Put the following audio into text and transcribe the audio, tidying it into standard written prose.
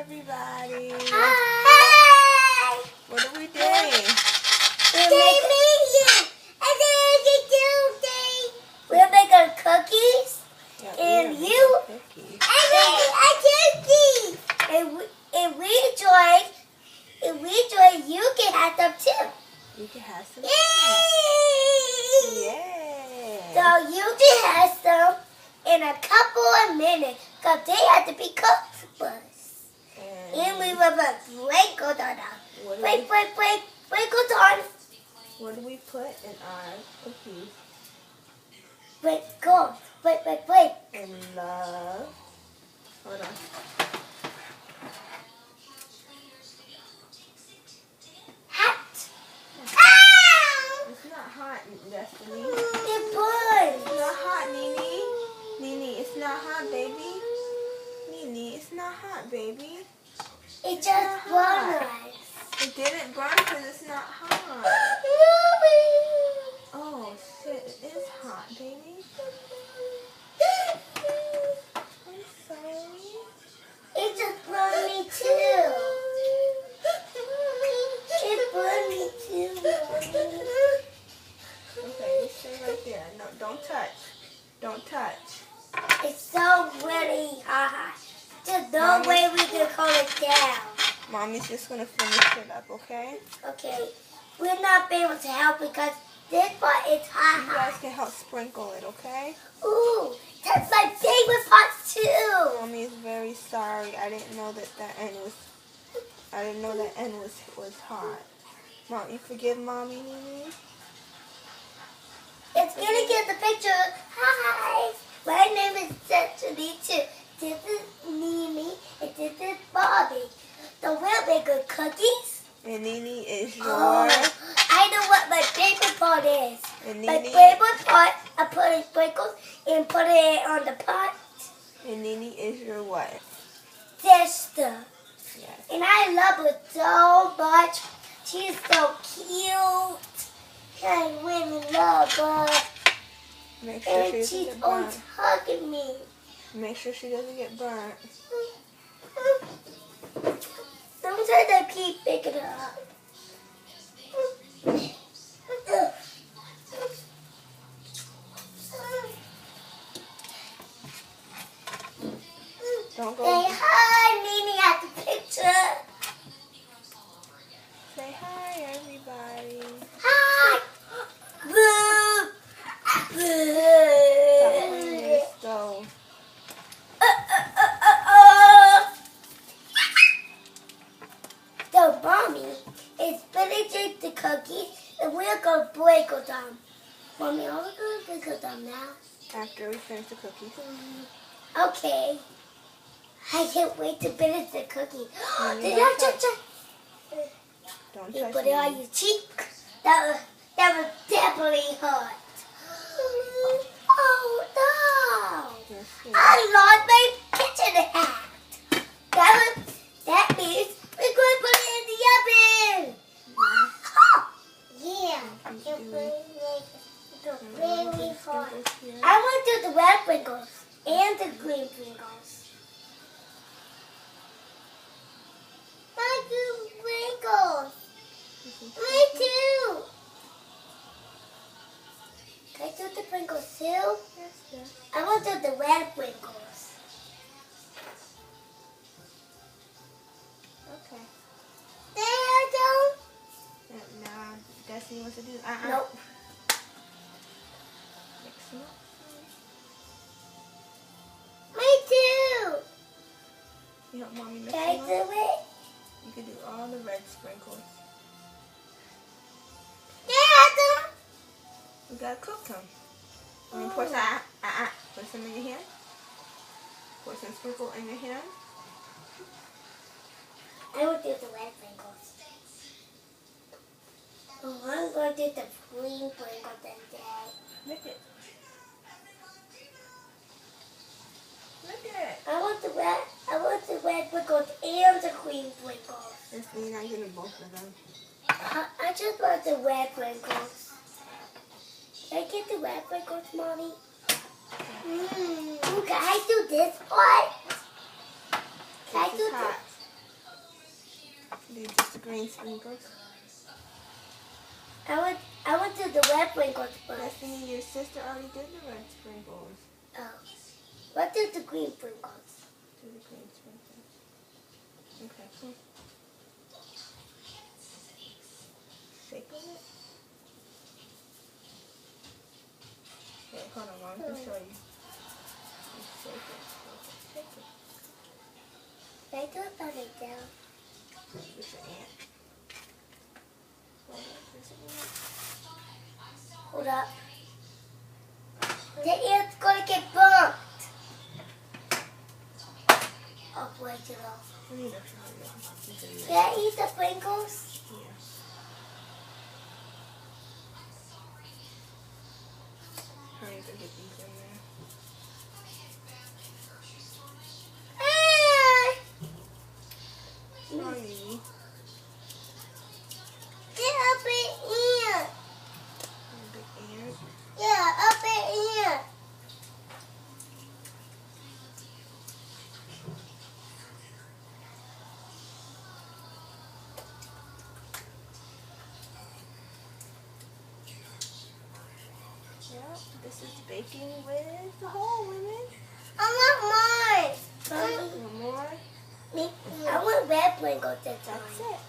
everybody. Hi. What are we doing? We're making cookies. Yeah, And we are you- making cookies. If we enjoy, you can have them too. You can have some. Yay! Yay! So you can have some in a couple of minutes because they have to be cooked first. And we will put sprinkles on them. What do Sprinkles on. What do we put in our cookies? Sprinkles. And love. Hold on. Hot. Ow! It's not hot, Destiny. It burns. It's not hot, Nene. Nene, it's not hot, baby. Nene, it's not hot, baby. It just burns. It didn't burn because it's not hot. Oh, shit. It is hot, baby. I'm sorry. It just burned me too. It burned me too, Mommy. Okay, you stay right there. No, don't touch. Don't touch. It's so really hot. There's no way we can cool it down. Mommy's just going to finish it up, okay? Okay, we're not able to help because this part is You hot. guys can help sprinkle it, okay? Ooh, that's my favorite part too. Mommy is very sorry. I didn't know that end was hot. Mom, you forgive Mommy, Nene? It's gonna get the picture. Hi, my name is Destiny too. This is Mimi and this is Bobby. So we'll make good cookies. And Nene is your... I know what my favorite part is. And My Nene, favorite part, I put in sprinkles and put it on the pot. and Nene is your what? Sister. Yes. And I love her so much. She's so cute. I really love her. Make sure she And doesn't she's get always burnt. hugging me. Make sure she doesn't get burnt. Sometimes I keep picking her up. Don't go... Say hi, Nene, at the picture. Say hi, everybody. Hi. Stop playing in the stove. So, Mommy is finishing the cookies, and we're going to break them. Mommy, are we going to break them now? After we finish the cookies. Okay. I can't wait to finish the cookie. And you Did don't I touch. touch Don't You touch put it on me. your cheek. That was definitely hot. Oh no! Yes, yes. I lost my kitchen hat. That means we're going to put it in the oven. Yeah. It's really hot. I want to do the red sprinkles and the green sprinkles. I do sprinkles. Me too. Can I do the sprinkles too? Yes, yes. I want to do the red sprinkles. Okay. There, don't. Now, Destiny wants to do... Nope. Mix them up. Me too. You help Mommy mix Can I them do up? it? You can do all the red sprinkles. Yeah, You gotta cook them. I mean, pour some, put some in your hand. Pour some sprinkle in your hand. I will do the red sprinkles. Oh, I'm going to do the green sprinkles today. Lick it. Lick it. I want the red sprinkles and the green sprinkles. Destiny, not getting both of them. I just want the red sprinkles. Can I get the red sprinkles, Mommy? Ooh, can I do this part? Can I This do is hot. Do just the green sprinkles. I would do the red sprinkles first. Destiny, your sister already did the red sprinkles. Oh. What do the green sprinkles? Do the green sprinkles. Okay, cool. Shake on it. Okay, hold on, Mom. Let me show you. You shake it. Shake it. I don't put it down. It's an ant. Hold up. The ant's gonna get burnt. I'll break it off. Can I eat the sprinkles? Yeah. Hurry up and get these in there. Sorry. Get up in here. Big ant. Yeah, up in here. Yeah, this is baking with the whole women. I want more. Want more? I want red sprinkles this That's time. it.